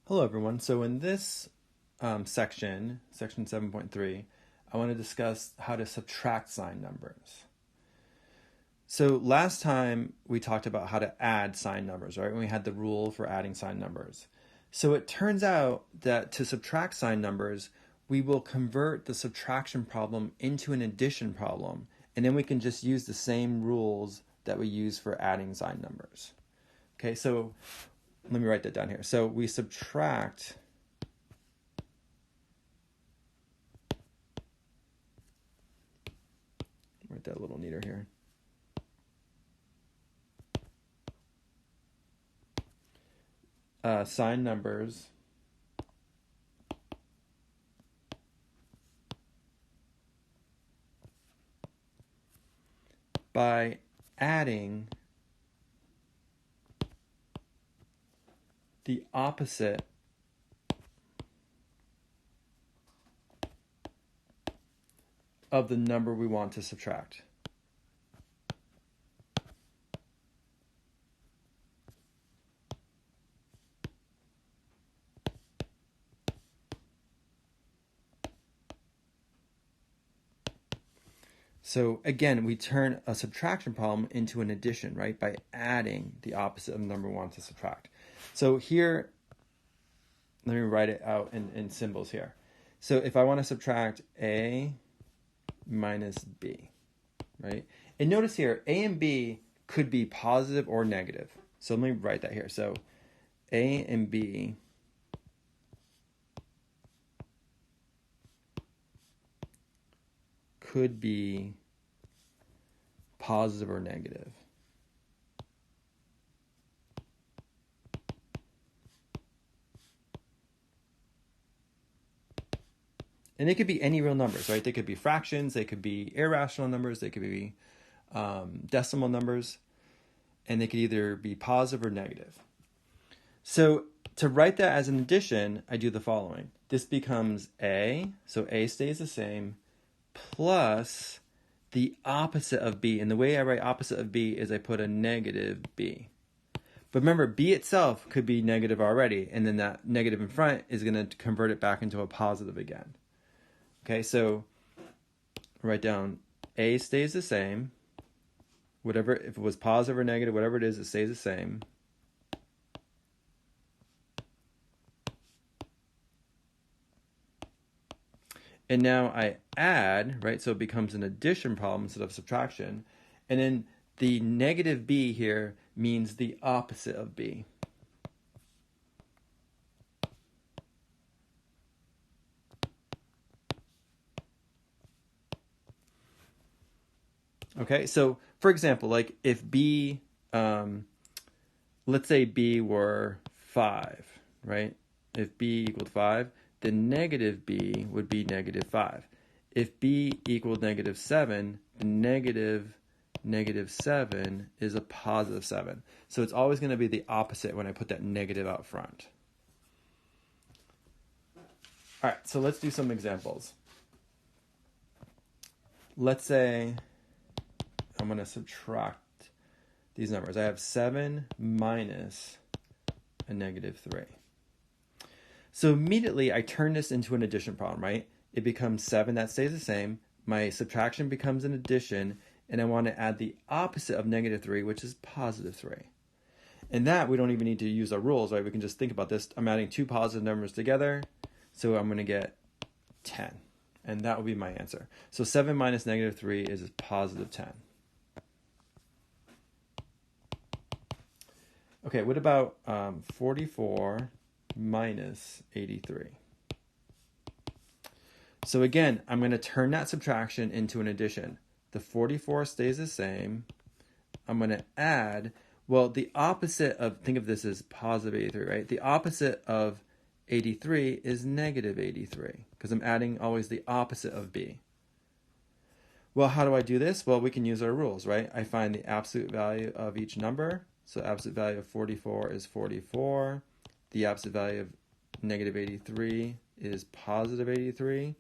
Hello everyone. So in this section 7.3, I want to discuss how to subtract signed numbers. So last time we talked about how to add signed numbers, right? When we had the rule for adding signed numbers. So it turns out that to subtract signed numbers, we will convert the subtraction problem into an addition problem, and then we can just use the same rules that we use for adding signed numbers. Okay, so let me write that down here. So we subtract write that a little neater here. Signed numbers by adding the opposite of the number we want to subtract. So again, we turn a subtraction problem into an addition, right? By adding the opposite of the number we want to subtract. So here, let me write it out in symbols here. So if I want to subtract A minus B, right? And notice here, A and B could be positive or negative. So let me write that here. So A and B could be positive or negative. And they could be any real numbers, right? They could be fractions, they could be irrational numbers, they could be decimal numbers, and they could either be positive or negative. So to write that as an addition, I do the following. This becomes A, so A stays the same, plus the opposite of B. And the way I write opposite of B is I put a negative B. But remember, B itself could be negative already, and then that negative in front is going to convert it back into a positive again. Okay, so write down A stays the same. Whatever, if it was positive or negative, whatever it is, it stays the same. And now I add, right? So it becomes an addition problem instead of subtraction. And then the negative B here means the opposite of B. Okay, so for example, like if B, let's say B were 5, right? If B equaled 5, then negative B would be negative 5. If B equaled negative 7, then negative 7 is a positive 7. So it's always going to be the opposite when I put that negative out front. All right, so let's do some examples. Let's say I'm going to subtract these numbers. I have 7 minus a negative 3. So immediately I turn this into an addition problem, right? It becomes 7, that stays the same. My subtraction becomes an addition, and I want to add the opposite of negative 3, which is positive 3. And that we don't even need to use our rules, right? We can just think about this. I'm adding two positive numbers together, so I'm going to get 10. And that will be my answer. So 7 minus negative 3 is positive 10. Okay, what about 44 minus 83? So again, I'm going to turn that subtraction into an addition. The 44 stays the same. I'm going to add, well, the opposite of, think of this as positive 83, right? The opposite of 83 is negative 83, because I'm adding always the opposite of B. Well, how do I do this? Well, we can use our rules, right? I find the absolute value of each number. So absolute value of 44 is 44. The absolute value of negative 83 is positive 83.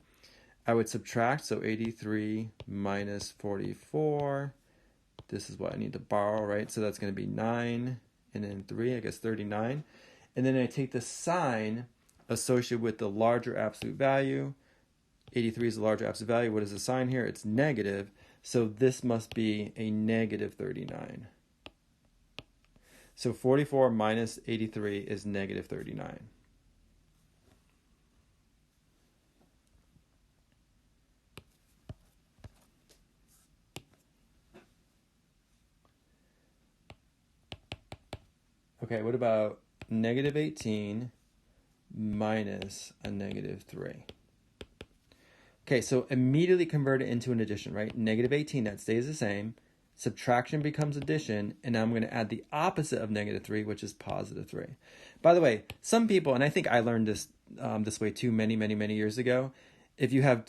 I would subtract, so 83 minus 44. This is what I need to borrow, right? So that's going to be 9, and then 3, I guess 39. And then I take the sign associated with the larger absolute value. 83 is the larger absolute value. What is the sign here? It's negative. So this must be a negative 39. So 44 minus 83 is negative 39. Okay, what about negative 18 minus a negative 3? Okay, so immediately convert it into an addition, right? Negative 18, that stays the same. Subtraction becomes addition, and now I'm going to add the opposite of negative 3, which is positive 3. By the way, some people, and I think I learned this this way too many years ago, if you have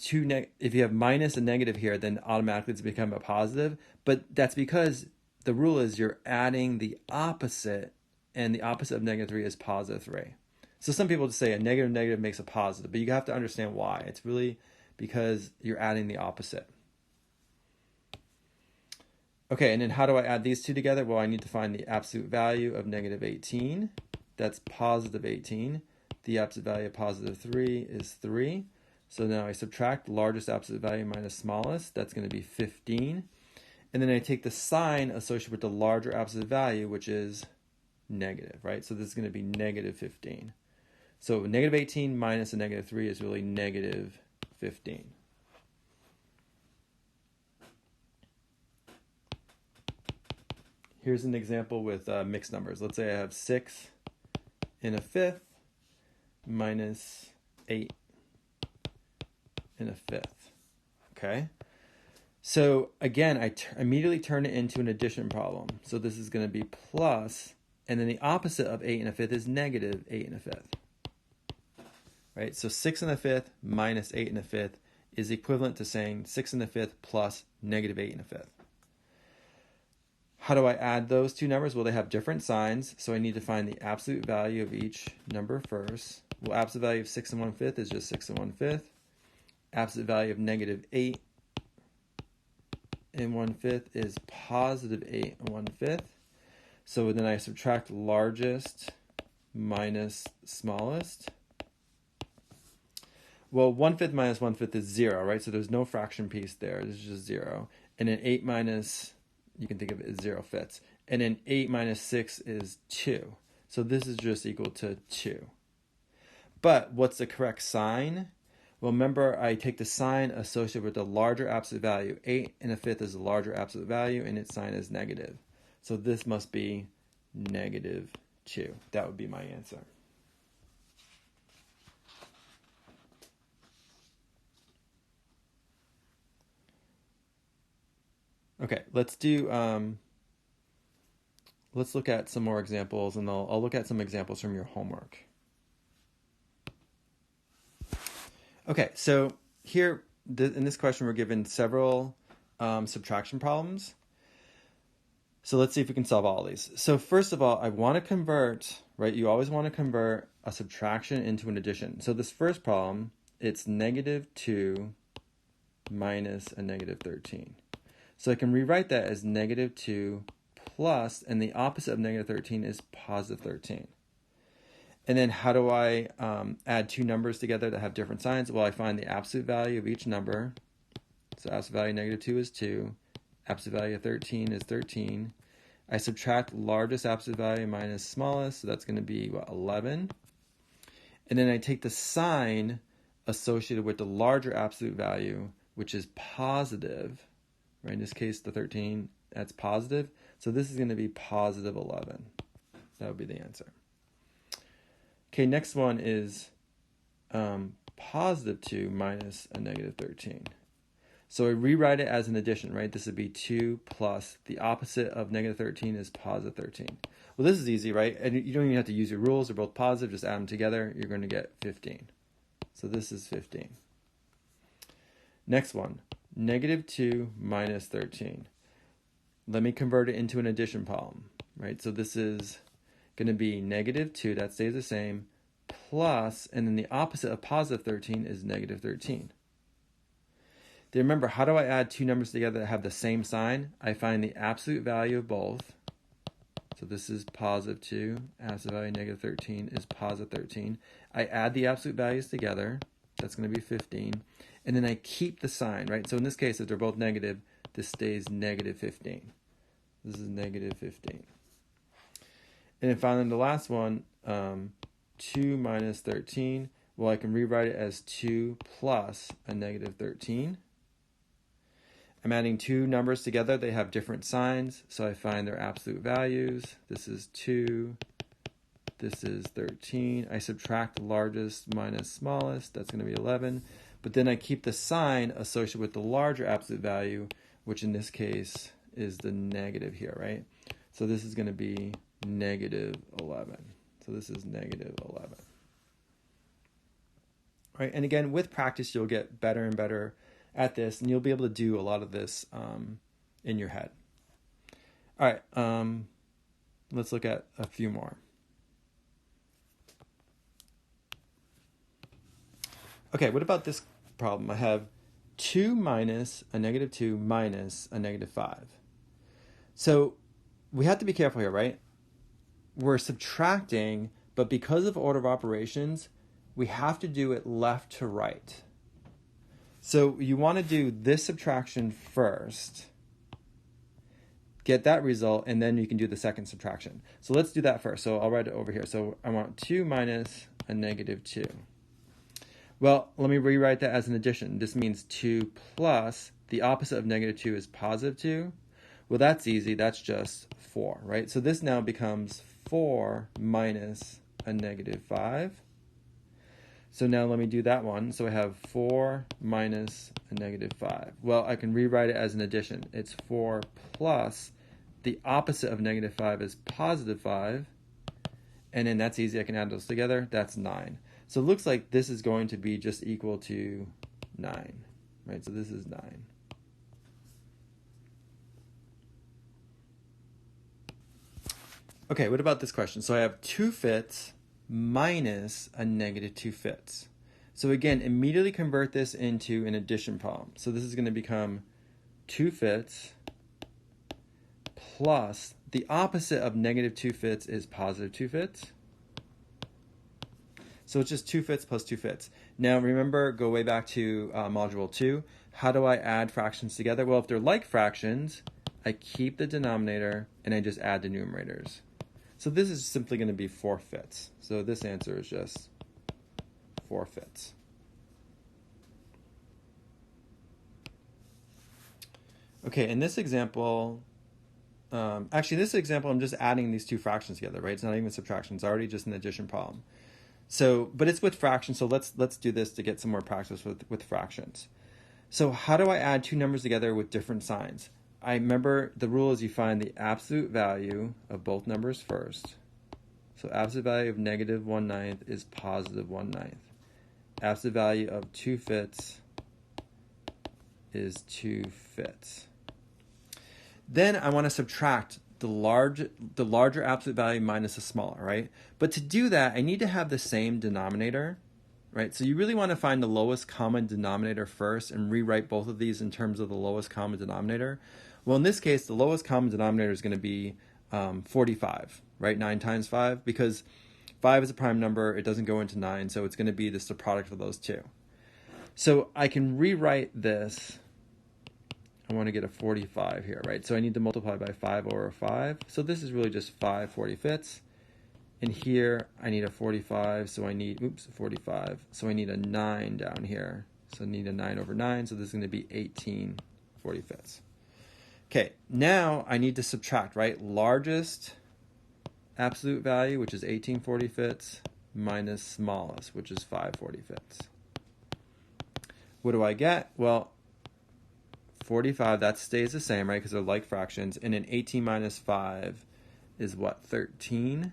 if you have minus a negative here, then automatically it's become a positive. But that's because the rule is you're adding the opposite, and the opposite of negative 3 is positive 3. So some people just say a negative makes a positive, but you have to understand why. It's really because you're adding the opposite. Okay, and then how do I add these two together? Well, I need to find the absolute value of negative 18. That's positive 18. The absolute value of positive 3 is 3. So now I subtract largest absolute value minus smallest. That's going to be 15. And then I take the sign associated with the larger absolute value, which is negative, right? So this is going to be negative 15. So negative 18 minus a negative 3 is really negative 15. Here's an example with mixed numbers. Let's say I have 6 in a fifth minus 8 in a fifth. Okay? So again, I immediately turn it into an addition problem. So this is going to be plus, and then the opposite of 8 in a fifth is negative 8 in a fifth. Right? So 6 in a fifth minus 8 in a fifth is equivalent to saying 6 in a fifth plus negative 8 in a fifth. How do I add those two numbers? Well, they have different signs, so I need to find the absolute value of each number first. Well, absolute value of 6 1/5 is just 6 1/5. Absolute value of negative 8 1/5 is positive 8 1/5. So then I subtract largest minus smallest. Well, 1/5 minus 1/5 is 0, right? So there's no fraction piece there. This is just 0. And then 8 minus, you can think of it as 0 fifths. And then 8 minus 6 is 2. So this is just equal to 2. But what's the correct sign? Well, remember, I take the sign associated with the larger absolute value. 8 in a fifth is the larger absolute value, and its sign is negative. So this must be negative 2. That would be my answer. Okay, let's look at some more examples, and I'll look at some examples from your homework. Okay, so here in this question, we're given several subtraction problems. So let's see if we can solve all of these. So first of all, I want to convert, right? You always want to convert a subtraction into an addition. So this first problem, it's negative 2 minus a negative 13. So I can rewrite that as negative 2 plus, and the opposite of negative 13 is positive 13. And then how do I add two numbers together that have different signs? Well, I find the absolute value of each number. So absolute value of negative 2 is 2. Absolute value of 13 is 13. I subtract largest absolute value minus smallest, so that's going to be, 11. And then I take the sign associated with the larger absolute value, which is positive. Right, in this case, the 13, that's positive. So this is going to be positive 11. That would be the answer. Okay, next one is positive 2 minus a negative 13. So I rewrite it as an addition, right? This would be 2 plus the opposite of negative 13 is positive 13. Well, this is easy, right? And you don't even have to use your rules. They're both positive. Just add them together. You're going to get 15. So this is 15. Next one. Negative 2 minus 13. Let me convert it into an addition problem, right? So this is going to be negative 2, that stays the same, plus, and then the opposite of positive 13 is negative 13. Then remember, how do I add two numbers together that have the same sign? I find the absolute value of both. So this is positive 2. Absolute value negative 13 is positive 13. I add the absolute values together. That's going to be 15. And then I keep the sign, right? So in this case, if they're both negative, this stays negative 15. This is negative 15. And then finally, the last one, 2 minus 13. Well, I can rewrite it as 2 plus a negative 13. I'm adding two numbers together. They have different signs, so I find their absolute values. This is 2. This is 13. I subtract the largest minus smallest. That's going to be 11. But then I keep the sign associated with the larger absolute value, which in this case is the negative here, right? So this is going to be negative 11. So this is negative 11. All right, and again, with practice, you'll get better and better at this, and you'll be able to do a lot of this in your head. All right, let's look at a few more. Okay, what about this problem? I have 2 minus a negative 2 minus a negative 5. So we have to be careful here, right? We're subtracting, but because of order of operations, we have to do it left to right. So you want to do this subtraction first, get that result, and then you can do the second subtraction. So let's do that first. So I'll write it over here. So I want 2 minus a negative 2. Well, let me rewrite that as an addition. This means 2 plus, the opposite of negative 2 is positive 2. Well, that's easy. That's just 4, right? So this now becomes 4 minus a negative 5. So now let me do that one. So I have 4 minus a negative 5. Well, I can rewrite it as an addition. It's 4 plus, the opposite of negative 5 is positive 5. And then that's easy. I can add those together. That's 9. So it looks like this is going to be just equal to 9, right? So this is 9. Okay, what about this question? So I have 2 fifths minus a negative 2 fifths. So again, immediately convert this into an addition problem. So this is going to become 2 fifths plus, the opposite of negative 2 fifths is positive 2 fifths. So it's just 2 fifths plus 2 fifths. Now remember, go way back to module 2. How do I add fractions together? Well, if they're like fractions, I keep the denominator and I just add the numerators. So this is simply going to be 4 fifths. So this answer is just 4 fifths. Okay, in this example, this example, I'm just adding these two fractions together, right? It's not even subtraction. It's already just an addition problem. So, but it's with fractions, so let's do this to get some more practice with fractions. So how do I add two numbers together with different signs? I remember the rule is you find the absolute value of both numbers first. So absolute value of negative 1/9 is positive 1/9. Absolute value of 2 fifths is 2 fifths. Then I want to subtract the larger absolute value minus the smaller, right? But to do that, I need to have the same denominator, right? So you really want to find the lowest common denominator first and rewrite both of these in terms of the lowest common denominator. Well, in this case, the lowest common denominator is going to be 45, right? 9 times 5, because 5 is a prime number. It doesn't go into 9, so it's going to be just the product of those two. So I can rewrite this. I want to get a 45 here, right? So I need to multiply by 5 over 5. So this is really just 5 45ths. And here I need a 45, so I need, 45. So I need a 9 down here. So I need a 9 over 9, so this is going to be 18 45ths. Okay, now I need to subtract, right? Largest absolute value, which is 18 45ths, minus smallest, which is 5 45ths. What do I get? Well, 45, that stays the same, right? Because they're like fractions. And then 18 minus 5 is what? 13.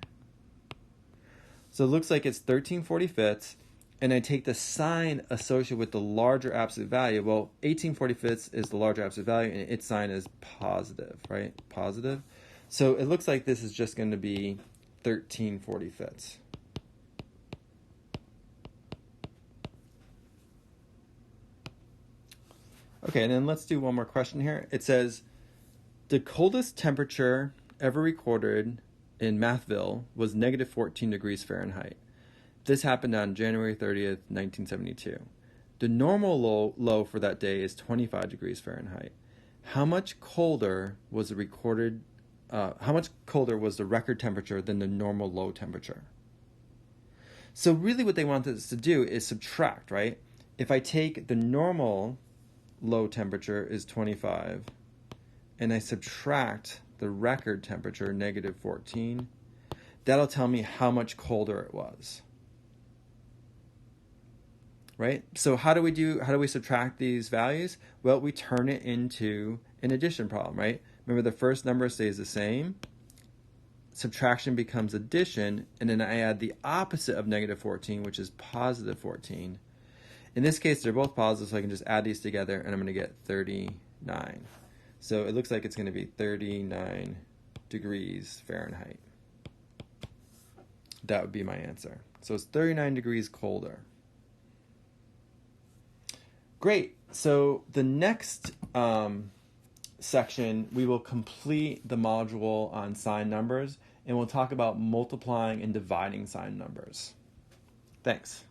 So it looks like it's 13 45ths. And I take the sign associated with the larger absolute value. Well, 18 45ths is the larger absolute value, and its sign is positive, right? Positive. So it looks like this is just going to be 13 45ths. Okay, and then let's do one more question here. It says, the coldest temperature ever recorded in Mathville was negative 14 degrees Fahrenheit. This happened on January 30th, 1972. The normal low for that day is 25 degrees Fahrenheit. How much colder was the record temperature than the normal low temperature? So really what they want us to do is subtract, right? If I take the normal low temperature is 25 and I subtract the record temperature, negative 14, that'll tell me how much colder it was. Right? So how do we subtract these values? Well, we turn it into an addition problem, right? Remember, the first number stays the same. Subtraction becomes addition, and then I add the opposite of negative 14, which is positive 14. In this case, they're both positive, so I can just add these together, and I'm going to get 39. So it looks like it's going to be 39 degrees Fahrenheit. That would be my answer. So it's 39 degrees colder. Great. So the next section, we will complete the module on sign numbers, and we'll talk about multiplying and dividing sign numbers. Thanks.